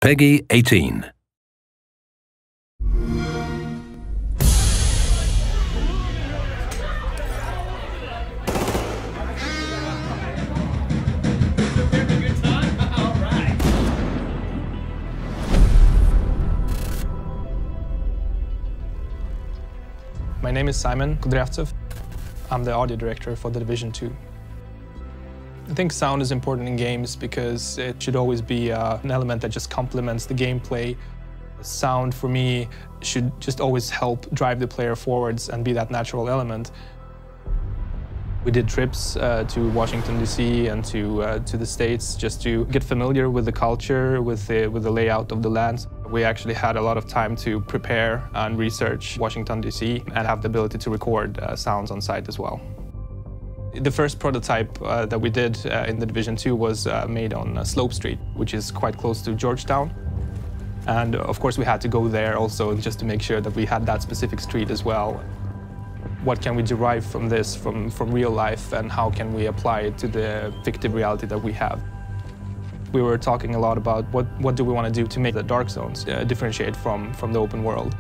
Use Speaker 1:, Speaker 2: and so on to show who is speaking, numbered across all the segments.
Speaker 1: Peggy 18.
Speaker 2: My name is Simon Kudryavtsev. I'm the audio director for The Division 2. I think sound is important in games because it should always be an element that just complements the gameplay. Sound, for me, should just always help drive the player forwards and be that natural element. We did trips to Washington, D.C. and to the States just to get familiar with the culture, with the layout of the lands. We actually had a lot of time to prepare and research Washington, D.C. and have the ability to record sounds on site as well. The first prototype that we did in the Division 2 was made on Slope Street, which is quite close to Georgetown. And of course we had to go there also just to make sure that we had that specific street as well. What can we derive from this, from real life, and how can we apply it to the fictive reality that we have? We were talking a lot about what do we want to do to make the dark zones differentiate from the open world.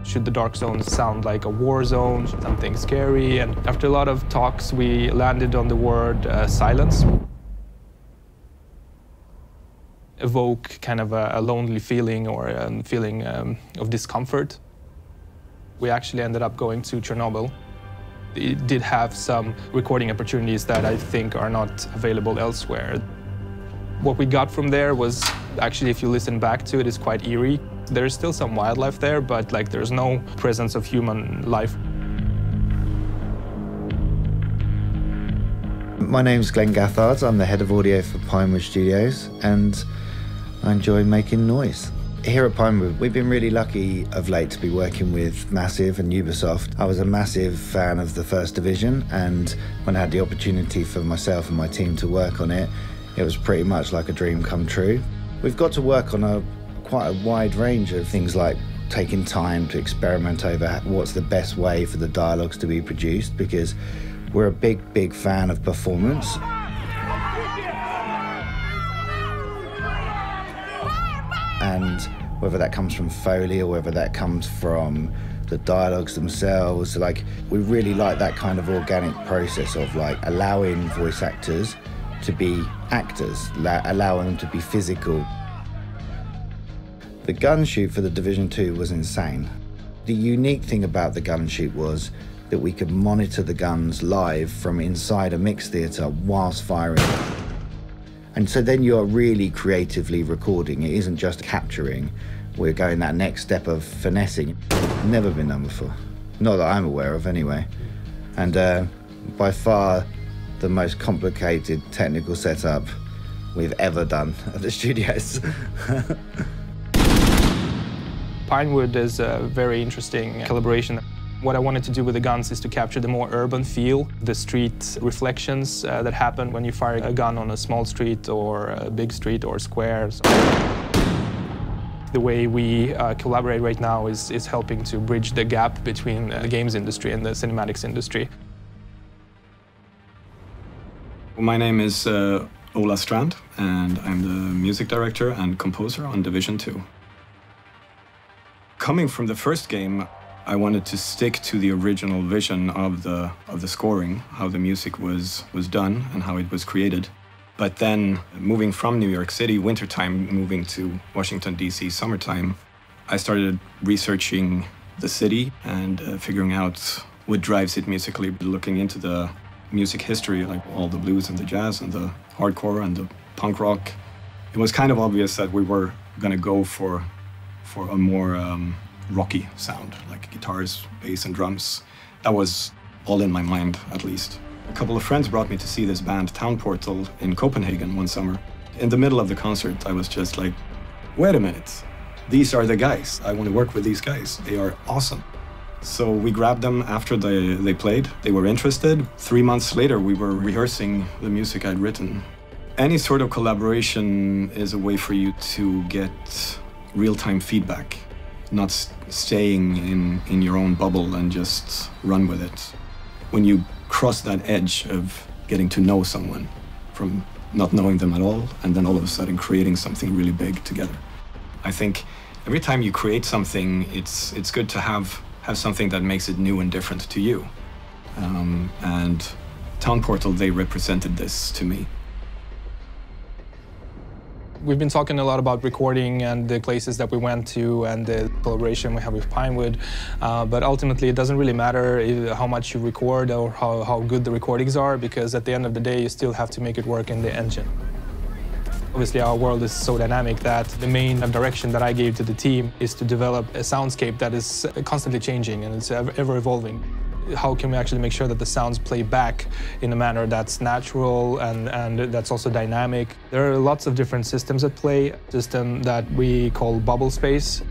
Speaker 2: Should the dark zones sound like a war zone, something scary? And after a lot of talks, we landed on the word silence. Evoke kind of a lonely feeling or a feeling of discomfort. We actually ended up going to Chernobyl. It did have some recording opportunities that I think are not available elsewhere. What we got from there was actually, if you listen back to it, is quite eerie. There's still some wildlife there, but there's no presence of human life.
Speaker 3: My name's Glenn Gathard. I'm the head of audio for Pinewood Studios, and I enjoy making noise. Here at Pinewood, we've been really lucky of late to be working with Massive and Ubisoft. I was a massive fan of the first Division, and when I had the opportunity for myself and my team to work on it, it was pretty much like a dream come true. We've got to work on quite a wide range of things, like taking time to experiment over what's the best way for the dialogues to be produced, because we're a big fan of performance. And whether that comes from Foley or whether that comes from the dialogues themselves, we really like that kind of organic process of allowing voice actors to be actors, allowing them to be physical. The gun shoot for the Division 2 was insane. The unique thing about the gun shoot was that we could monitor the guns live from inside a mix theatre whilst firing. And so then you're really creatively recording. It isn't just capturing. We're going that next step of finessing. Never been done before. Not that I'm aware of, anyway. And by far the most complicated technical setup we've ever done at the studios.
Speaker 2: Pinewood is a very interesting collaboration. What I wanted to do with the guns is to capture the more urban feel, the street reflections that happen when you fire a gun on a small street or a big street or square. So the way we collaborate right now is helping to bridge the gap between the games industry and the cinematics industry.
Speaker 4: My name is Ola Strand, and I'm the music director and composer on Division 2. Coming from the first game, I wanted to stick to the original vision of the scoring, how the music was done and how it was created. But then, moving from New York City, wintertime, moving to Washington, D.C., summertime, I started researching the city and figuring out what drives it musically, looking into the music history, like all the blues and the jazz and the hardcore and the punk rock. It was kind of obvious that we were going to go for a more rocky sound, like guitars, bass and drums. That was all in my mind, at least. A couple of friends brought me to see this band, Town Portal, in Copenhagen one summer. In the middle of the concert, I was just like, wait a minute, these are the guys. I want to work with these guys. They are awesome. So we grabbed them after they played. They were interested. 3 months later, we were rehearsing the music I'd written. Any sort of collaboration is a way for you to get real-time feedback, not staying in your own bubble and just run with it. When you cross that edge of getting to know someone from not knowing them at all, and then all of a sudden creating something really big together. I think every time you create something, it's good to have something that makes it new and different to you. And Town Portal, they represented this to me.
Speaker 2: We've been talking a lot about recording and the places that we went to and the collaboration we have with Pinewood, but ultimately it doesn't really matter how much you record or how good the recordings are, because at the end of the day you still have to make it work in the engine. Obviously our world is so dynamic that the main direction that I gave to the team is to develop a soundscape that is constantly changing and it's ever evolving. How can we actually make sure that the sounds play back in a manner that's natural and that's also dynamic? There are lots of different systems at play. A system that we call bubble space.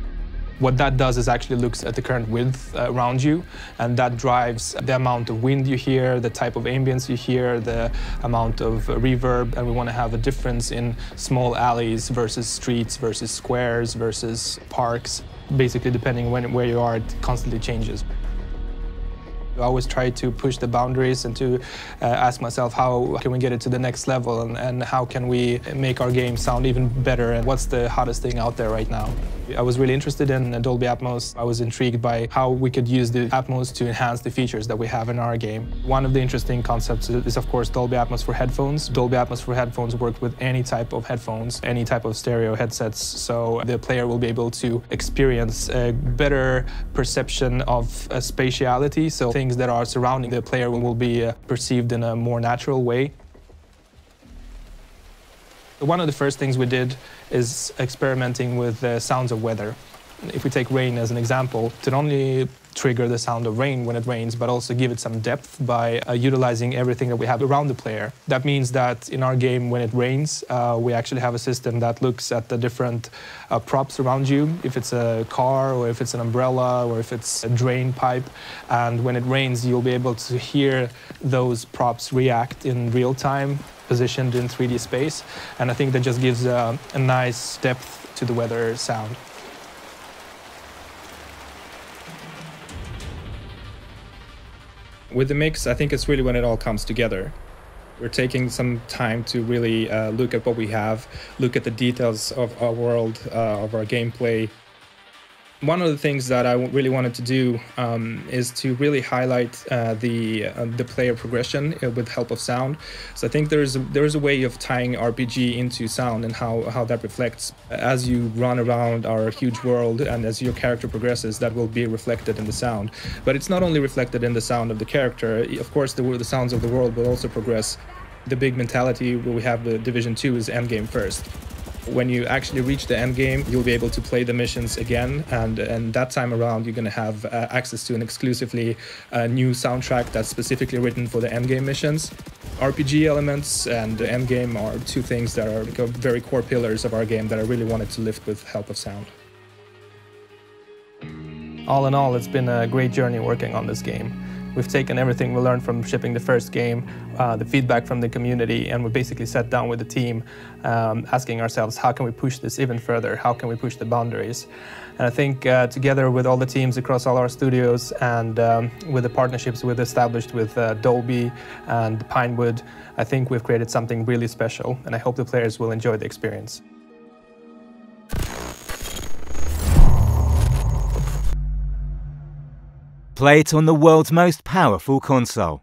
Speaker 2: What that does is actually looks at the current width around you, and that drives the amount of wind you hear, the type of ambience you hear, the amount of reverb, and we want to have a difference in small alleys versus streets versus squares versus parks. Basically, depending where you are, it constantly changes. I always try to push the boundaries and to ask myself, how can we get it to the next level, and how can we make our game sound even better, and what's the hottest thing out there right now. I was really interested in Dolby Atmos. I was intrigued by how we could use the Atmos to enhance the features that we have in our game. One of the interesting concepts is, of course, Dolby Atmos for headphones. Dolby Atmos for headphones works with any type of headphones, any type of stereo headsets, so the player will be able to experience a better perception of spatiality, so things that are surrounding the player will be perceived in a more natural way. One of the first things we did is experimenting with the sounds of weather. If we take rain as an example, to not only trigger the sound of rain when it rains, but also give it some depth by utilizing everything that we have around the player. That means that in our game, when it rains, we actually have a system that looks at the different props around you, if it's a car, or if it's an umbrella, or if it's a drain pipe. And when it rains, you'll be able to hear those props react in real time, positioned in 3D space. And I think that just gives a nice depth to the weather sound. With the mix, I think it's really when it all comes together. We're taking some time to really look at what we have, look at the details of our world, of our gameplay. One of the things that I really wanted to do is to really highlight the player progression with help of sound. So I think there is a way of tying RPG into sound and how that reflects. As you run around our huge world and as your character progresses, that will be reflected in the sound. But it's not only reflected in the sound of the character. Of course, the sounds of the world will also progress. The big mentality where we have the Division 2 is endgame first. When you actually reach the end game, you'll be able to play the missions again, and that time around you're going to have access to an exclusively new soundtrack that's specifically written for the end game missions. RPG elements and the end game are two things that are very core pillars of our game that I really wanted to lift with help of sound. All in all, it's been a great journey working on this game. We've taken everything we learned from shipping the first game, the feedback from the community, and we basically sat down with the team asking ourselves, how can we push this even further? How can we push the boundaries? And I think together with all the teams across all our studios and with the partnerships we've established with Dolby and Pinewood, I think we've created something really special, and I hope the players will enjoy the experience.
Speaker 1: Play it on the world's most powerful console.